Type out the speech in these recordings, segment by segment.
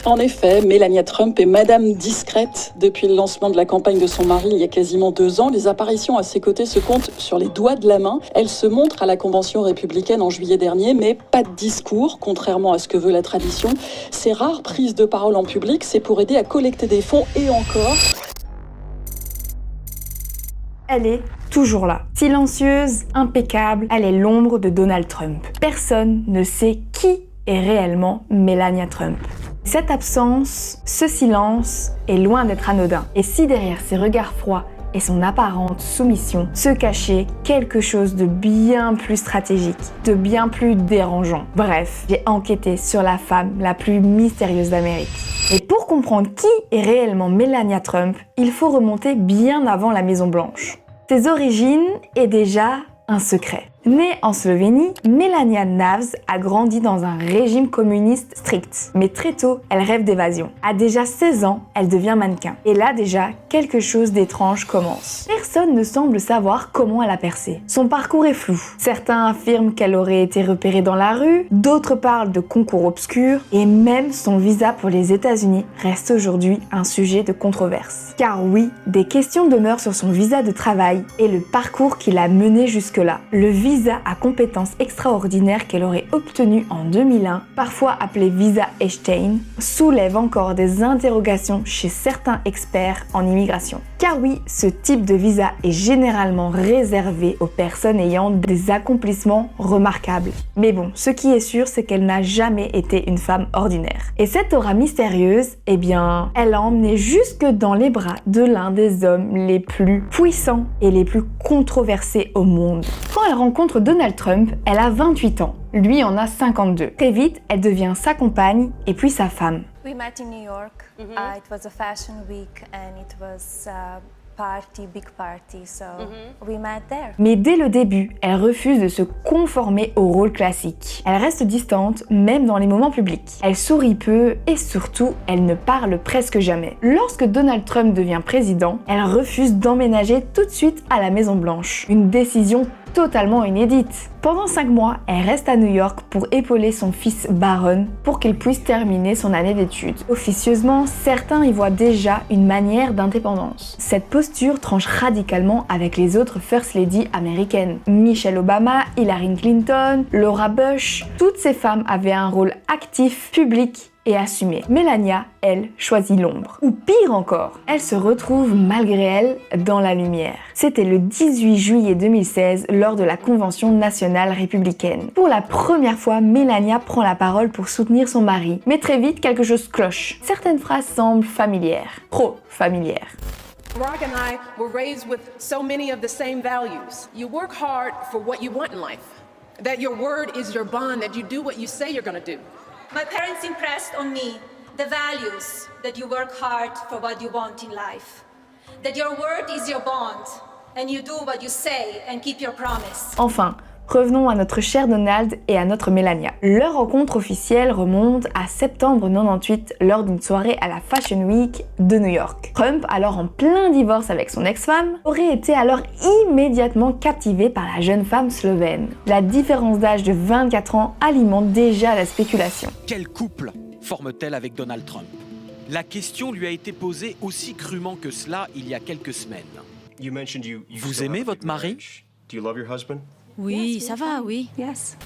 En effet, Melania Trump est Madame Discrète. Depuis le lancement de la campagne de son mari il y a quasiment 2 ans, les apparitions à ses côtés se comptent sur les doigts de la main. Elle se montre à la convention républicaine en juillet dernier, mais pas de discours, contrairement à ce que veut la tradition. Ses rares prises de parole en public, c'est pour aider à collecter des fonds et encore. Elle est toujours là. Silencieuse, impeccable, elle est l'ombre de Donald Trump. Personne ne sait qui est réellement Melania Trump. Cette absence, ce silence, est loin d'être anodin. Et si derrière ses regards froids et son apparente soumission se cachait quelque chose de bien plus stratégique, de bien plus dérangeant. Bref, j'ai enquêté sur la femme la plus mystérieuse d'Amérique. Et pour comprendre qui est réellement Melania Trump, il faut remonter bien avant la Maison Blanche. Ses origines est déjà un secret. Née en Slovénie, Melania Navs a grandi dans un régime communiste strict. Mais très tôt, elle rêve d'évasion. À déjà 16 ans, elle devient mannequin. Et là déjà, quelque chose d'étrange commence. Personne ne semble savoir comment elle a percé. Son parcours est flou. Certains affirment qu'elle aurait été repérée dans la rue, d'autres parlent de concours obscurs, et même son visa pour les États-Unis reste aujourd'hui un sujet de controverse. Car oui, des questions demeurent sur son visa de travail et le parcours qui l'a mené jusque-là. Le visa à compétences extraordinaires qu'elle aurait obtenu en 2001, parfois appelé visa Epstein, soulève encore des interrogations chez certains experts en immigration. Car oui, ce type de visa est généralement réservé aux personnes ayant des accomplissements remarquables. Mais bon, ce qui est sûr, c'est qu'elle n'a jamais été une femme ordinaire. Et cette aura mystérieuse, eh bien, elle a emmené jusque dans les bras de l'un des hommes les plus puissants et les plus controversés au monde. Quand elle rencontre Donald Trump, elle a 28 ans. Lui en a 52. Très vite, elle devient sa compagne et puis sa femme. We met in New York. It was a fashion week and it was a big party, so we met there. Mais dès le début, elle refuse de se conformer au rôle classique. Elle reste distante, même dans les moments publics. Elle sourit peu et surtout, elle ne parle presque jamais. Lorsque Donald Trump devient président, elle refuse d'emménager tout de suite à la Maison Blanche. Une décision totalement inédite. Pendant 5 mois, elle reste à New York pour épauler son fils Barron pour qu'il puisse terminer son année d'études. Officieusement, certains y voient déjà une manière d'indépendance. Cette posture tranche radicalement avec les autres First Lady américaines. Michelle Obama, Hillary Clinton, Laura Bush, toutes ces femmes avaient un rôle actif, public et assumée. Melania, elle, choisit l'ombre. Ou pire encore, elle se retrouve malgré elle dans la lumière. C'était le 18 juillet 2016 lors de la Convention nationale républicaine. Pour la première fois, Melania prend la parole pour soutenir son mari. Mais très vite, quelque chose cloche. Certaines phrases semblent familières. Trop familières. Barack and I were raised with so many of the same values. You work hard for what you want in life. That your word is your bond, that you do what you say you're gonna do. My parents impressed on me the values that you work hard for what you want in life, that your word is your bond, and you do what you say and keep your promise. Enfin, revenons à notre cher Donald et à notre Melania. Leur rencontre officielle remonte à septembre 98 lors d'une soirée à la Fashion Week de New York. Trump, alors en plein divorce avec son ex-femme, aurait été alors immédiatement captivé par la jeune femme slovène. La différence d'âge de 24 ans alimente déjà la spéculation. Quel couple forme-t-elle avec Donald Trump? La question lui a été posée aussi crûment que cela il y a quelques semaines. Vous aimez votre mari? Oui, ça va, oui. Yes.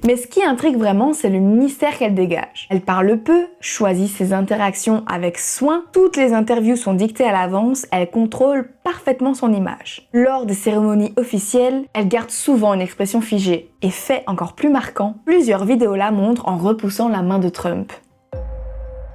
Mais ce qui intrigue vraiment, c'est le mystère qu'elle dégage. Elle parle peu, choisit ses interactions avec soin, toutes les interviews sont dictées à l'avance, elle contrôle parfaitement son image. Lors des cérémonies officielles, elle garde souvent une expression figée. Et fait encore plus marquant, plusieurs vidéos la montrent en repoussant la main de Trump.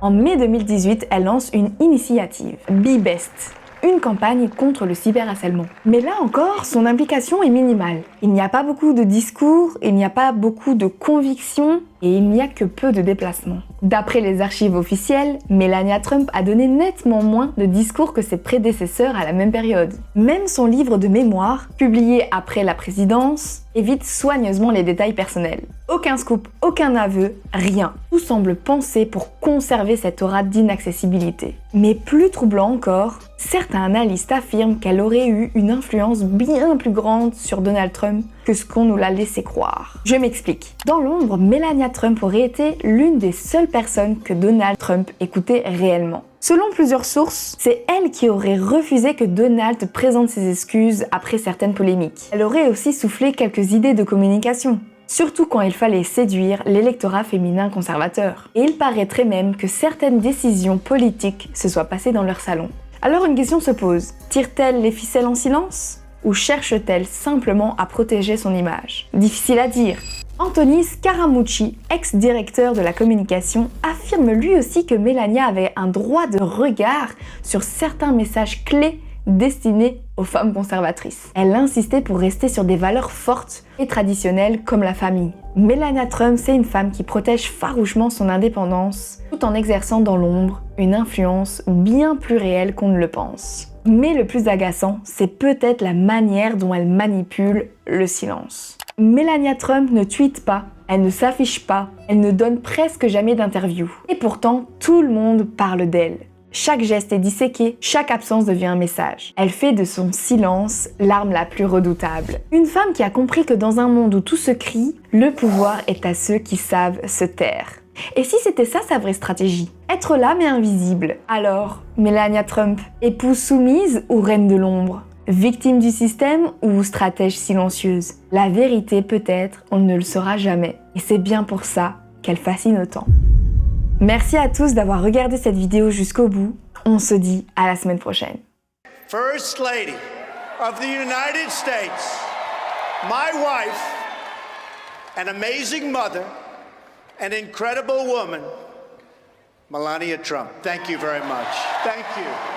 En mai 2018, elle lance une initiative, Be Best, une campagne contre le cyberharcèlement. Mais là encore, son implication est minimale. Il n'y a pas beaucoup de discours, il n'y a pas beaucoup de convictions et il n'y a que peu de déplacements. D'après les archives officielles, Melania Trump a donné nettement moins de discours que ses prédécesseurs à la même période. Même son livre de mémoire, publié après la présidence, évite soigneusement les détails personnels. Aucun scoop, aucun aveu, rien. Tout semble pensé pour conserver cette aura d'inaccessibilité. Mais plus troublant encore, certains analystes affirment qu'elle aurait eu une influence bien plus grande sur Donald Trump que ce qu'on nous l'a laissé croire. Je m'explique. Dans l'ombre, Melania Trump aurait été l'une des seules personnes que Donald Trump écoutait réellement. Selon plusieurs sources, c'est elle qui aurait refusé que Donald présente ses excuses après certaines polémiques. Elle aurait aussi soufflé quelques idées de communication, surtout quand il fallait séduire l'électorat féminin conservateur. Et il paraîtrait même que certaines décisions politiques se soient passées dans leur salon. Alors une question se pose, tire-t-elle les ficelles en silence ? Ou cherche-t-elle simplement à protéger son image ? Difficile à dire. Anthony Scaramucci, ex-directeur de la communication, affirme lui aussi que Melania avait un droit de regard sur certains messages clés destinés aux femmes conservatrices. Elle insistait pour rester sur des valeurs fortes et traditionnelles comme la famille. Melania Trump, c'est une femme qui protège farouchement son indépendance tout en exerçant dans l'ombre une influence bien plus réelle qu'on ne le pense. Mais le plus agaçant, c'est peut-être la manière dont elle manipule le silence. Melania Trump ne tweete pas, elle ne s'affiche pas, elle ne donne presque jamais d'interview. Et pourtant, tout le monde parle d'elle. Chaque geste est disséqué, chaque absence devient un message. Elle fait de son silence l'arme la plus redoutable. Une femme qui a compris que dans un monde où tout se crie, le pouvoir est à ceux qui savent se taire. Et si c'était ça sa vraie stratégie ? Être là mais invisible. Alors, Melania Trump, épouse soumise ou reine de l'ombre ? Victime du système ou stratège silencieuse ? La vérité peut-être, on ne le saura jamais. Et c'est bien pour ça qu'elle fascine autant. Merci à tous d'avoir regardé cette vidéo jusqu'au bout. On se dit à la semaine prochaine. First Lady of the United States, my wife, an amazing mother, an incredible woman, Melania Trump. Thank you very much. Thank you.